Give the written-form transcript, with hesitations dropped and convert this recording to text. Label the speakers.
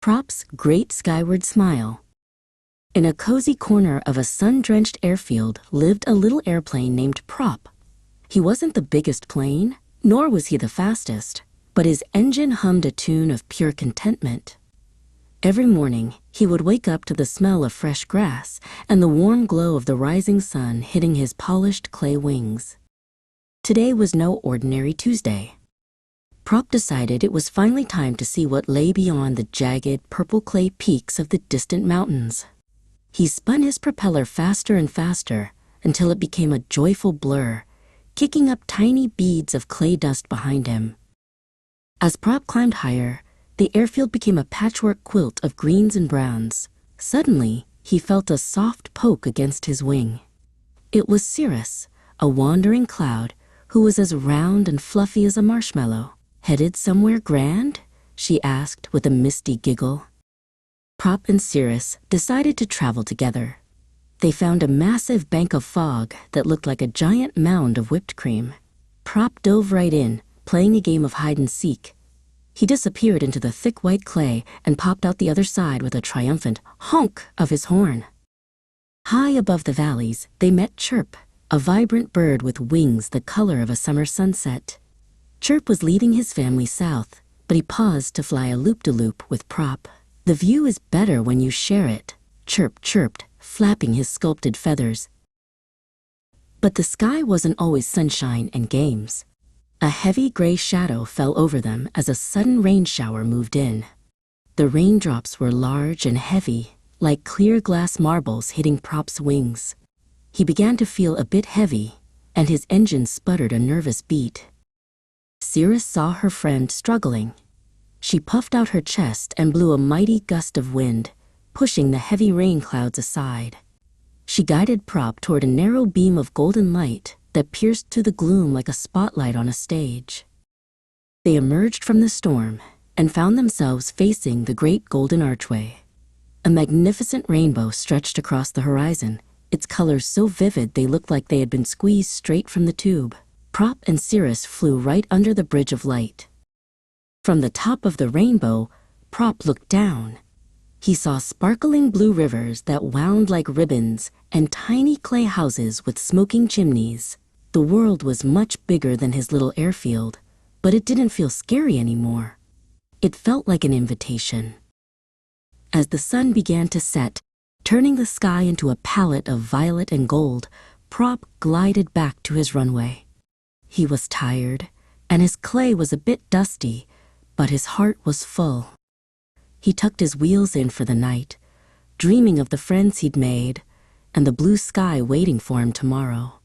Speaker 1: Prop's Great Skyward Smile. In a cozy corner of a sun-drenched airfield lived a little airplane named Prop. He wasn't the biggest plane, nor was he the fastest, but his engine hummed a tune of pure contentment. Every morning, he would wake up to the smell of fresh grass and the warm glow of the rising sun hitting his polished clay wings. Today was no ordinary Tuesday. Prop decided it was finally time to see what lay beyond the jagged, purple clay peaks of the distant mountains. He spun his propeller faster and faster until it became a joyful blur, kicking up tiny beads of clay dust behind him. As Prop climbed higher, the airfield became a patchwork quilt of greens and browns. Suddenly, he felt a soft poke against his wing. It was Cirrus, a wandering cloud who was as round and fluffy as a marshmallow. "Headed somewhere grand?" she asked with a misty giggle. Prop and Cirrus decided to travel together. They found a massive bank of fog that looked like a giant mound of whipped cream. Prop dove right in, playing a game of hide-and-seek. He disappeared into the thick white clay and popped out the other side with a triumphant honk of his horn. High above the valleys, they met Chirp, a vibrant bird with wings the color of a summer sunset. Chirp was leading his family south, but he paused to fly a loop-de-loop with Prop. "The view is better when you share it," Chirp chirped, flapping his sculpted feathers. But the sky wasn't always sunshine and games. A heavy gray shadow fell over them as a sudden rain shower moved in. The raindrops were large and heavy, like clear glass marbles hitting Prop's wings. He began to feel a bit heavy, and his engine sputtered a nervous beat. Cirrus saw her friend struggling. She puffed out her chest and blew a mighty gust of wind, pushing the heavy rain clouds aside. She guided Prop toward a narrow beam of golden light that pierced through the gloom like a spotlight on a stage. They emerged from the storm and found themselves facing the great golden archway. A magnificent rainbow stretched across the horizon, its colors so vivid they looked like they had been squeezed straight from the tube. Prop and Cirrus flew right under the bridge of light. From the top of the rainbow, Prop looked down. He saw sparkling blue rivers that wound like ribbons and tiny clay houses with smoking chimneys. The world was much bigger than his little airfield, but it didn't feel scary anymore. It felt like an invitation. As the sun began to set, turning the sky into a palette of violet and gold, Prop glided back to his runway. He was tired, and his clay was a bit dusty, but his heart was full. He tucked his wheels in for the night, dreaming of the friends he'd made and the blue sky waiting for him tomorrow.